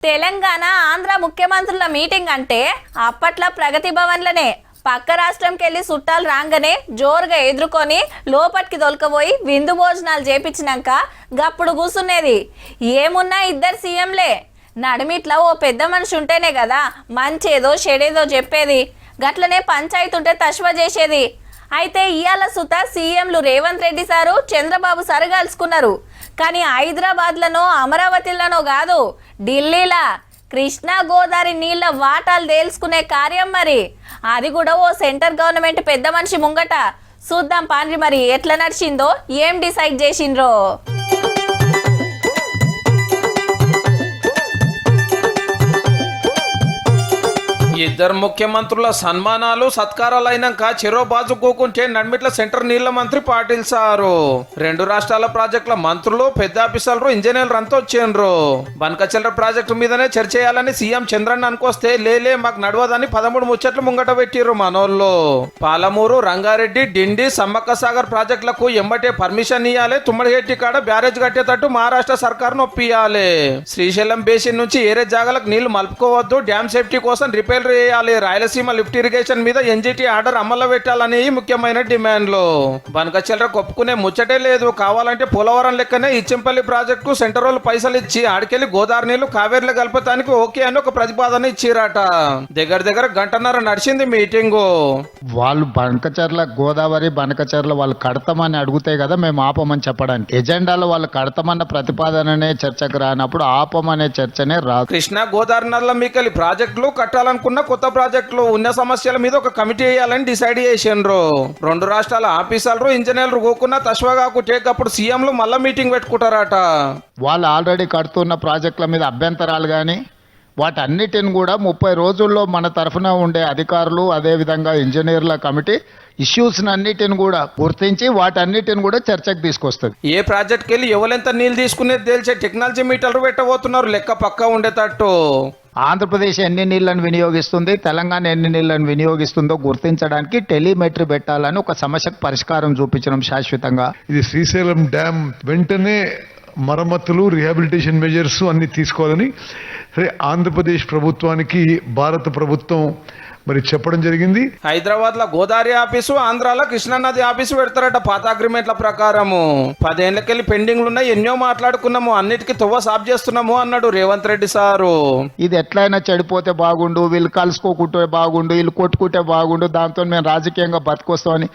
తెలంగాణ ఆంధ్ర ముఖ్యమంత్రుల మీటింగ్ అంటే అప్పట్లో ప్రగతి భవన్లనే పక్క రాష్ట్రంకి వెళ్ళి చుట్టాలు రాగానే జోరుగా ఎదుర్కొని లోపటికి దొలకపోయి విందు భోజనాలు చేపించినాక గప్పుడు కూసునేది. ఏమున్నా ఇద్దరు సీఎంలే, నడిమిట్లా ఓ పెద్ద మనిషి ఉంటేనే కదా మంచేదో చెడేదో చెప్పేది. గట్లనే పంచాయతీ ఉంటే తష్వ చేసేది. అయితే ఇయాల సుత సీఎంలు రేవంత్ రెడ్డి సారు చంద్రబాబు సారు కలుసుకున్నారు. కానీ హైదరాబాద్లనో అమరావతిలోనో కాదు, ఢిల్లీలా కృష్ణా గోదావరి నీళ్ల వాటాలు తేల్చుకునే కార్యం. మరి అది కూడా ఓ సెంటర్ గవర్నమెంట్ పెద్ద మనిషి ముంగట. చూద్దాం పాండ్రి మరి ఎట్లా నడిచిందో, ఏం డిసైడ్ చేసిండ్రో. ఇద్దరు ముఖ్యమంత్రుల సన్మానాలు సత్కారాలు అయినాక చెరో బాజు కూకుంటే నడిమిట్ల సెంటర్ నీళ్ల మంత్రి పాటిల్ సారు, రెండు రాష్ట్రాల ప్రాజెక్టుల మంత్రులు, పెద్ద ఆఫీసర్లు, ఇంజనీర్లు అంతా వచ్చిండ్రు. బనకచెర్ల ప్రాజెక్టు మీదనే చర్చ చేయాలని సీఎం చంద్రన్న అనుకొస్తే లేలే మాకు నడవదని 13 ముచ్చట్లు ముంగట పెట్టిర్రు మనోళ్ళు. పాలమూరు, రంగారెడ్డి, డిండి, సమ్మక్క సాగర్ ప్రాజెక్టులకు ఎంబటే పర్మిషన్ ఇవ్వాలి. తుమ్మడిహెట్టి కాడ బ్యారేజ్ కట్టేటట్టు మహారాష్ట్ర సర్కార్ నొప్పియాలి. శ్రీశైలం బేసిన్ నుంచి ఏరే జాగాలకు నీళ్లు మలుపుకోవద్దు, డ్యామ్ సేఫ్టీ కోసం రిపేర్ చేయాలి. రాయలసీమ లిఫ్ట్ ఇరిగేషన్ మీద ఎన్జిటి ఆర్డర్ అమల్లో పెట్టాలని ముఖ్యమైన డిమాండ్లు. బనకచెర్ల ఒప్పుకునే ముచ్చటే లేదు. కావాలంటే పోలవరం లెక్కనే ఇచ్చెంపల్లి ప్రాజెక్టు సెంటర్ వాళ్ళు పైసలు ఇచ్చి ఆడికెళ్లి గోదావరి నీళ్లు కావేర్లు కలపటానికి ఓకే అని ఒక ప్రతిపాదన ఇచ్చిరట. దగ్గర గంటన్నర నడిచింది మీటింగు. వాళ్ళు బనకచెర్ల గోదావరి బనకచెర్ల వాళ్ళు కడతామని అడిగితే కదా మేము ఆపమని చెప్పడానికి. ఎజెండాలో వాళ్ళు కడతామన్న ప్రతిపాదననే చర్చకు రానప్పుడు ఆపమనే చర్చనే రాదు. కృష్ణా గోదావరి నల్ల మీకలి ప్రాజెక్టులు కట్టాలనుకున్న కొత్త ప్రాజెక్టులు ఉన్న సమస్యల మీద ఒక కమిటీ వేయాలని డిసైడ్ చేసిండ్రు. రెండు రాష్ట్రాల ఆఫీసర్లు, ఇంజనీర్లు కూకున్నా తశ్వగాకు టేకప్పుడు సీఎంలు మళ్ళా మీటింగ్ పెట్టుకుంటారట. వాళ్ళు ఆల్రెడీ కడుతున్న ప్రాజెక్టుల మీద అభ్యంతరాలు కానీ వాటన్నిటిని కూడా 30 రోజుల్లో మన తరఫున ఉండే అధికారులు, అదేవిధంగా ఇంజనీర్ల కమిటీ ఇష్యూస్ అన్నిటిని కూడా గుర్తించి వాటన్నిటిని కూడా చర్చకు తీసుకొస్తుంది. ఏ ప్రాజెక్ట్కి వెళ్ళి ఎవరెంత నీళ్ళు తీసుకునేది తెలిసే టెక్నాలజీ మీటర్లు పెట్టబోతున్నారు, లెక్క పక్కా ఉండేటట్టు. ఆంధ్రప్రదేశ్ ఎన్ని నీళ్లను వినియోగిస్తుంది, తెలంగాణ ఎన్ని నీళ్లను వినియోగిస్తుందో గుర్తించడానికి టెలిమెట్రీ పెట్టాలని ఒక సమస్యకు పరిష్కారం చూపించడం శాశ్వతంగా. ఇది శ్రీశైలం డ్యామ్ వెంటనే మరమ్మతులు, రిహాబిలిటేషన్ మెజర్స్ అన్ని తీసుకోవాలని ఆంధ్రప్రదేశ్ ప్రభుత్వానికి భారత ప్రభుత్వం మరి చెప్పడం జరిగింది. హైదరాబాద్ లో గోదావరి ఆఫీసు, ఆంధ్రాలో కృష్ణానది ఆఫీసు పెడతారట పాత అగ్రిమెంట్ల ప్రకారము. 10 ఏళ్ళకెళ్ళి పెండింగ్లు ఉన్నాయి, ఎన్నో మాట్లాడుకున్నాము, అన్నిటికీ తువ్వ సాఫ్ చేస్తున్నాము అన్నాడు రేవంత్ రెడ్డి సారు. ఇది ఎట్లయినా చెడిపోతే బాగుండు, వీళ్ళు కలుసుకోకుంటే బాగుండు, వీళ్ళు కొట్టుకుంటే బాగుండు, దాంతో మేము రాజకీయంగా బతికొస్తామని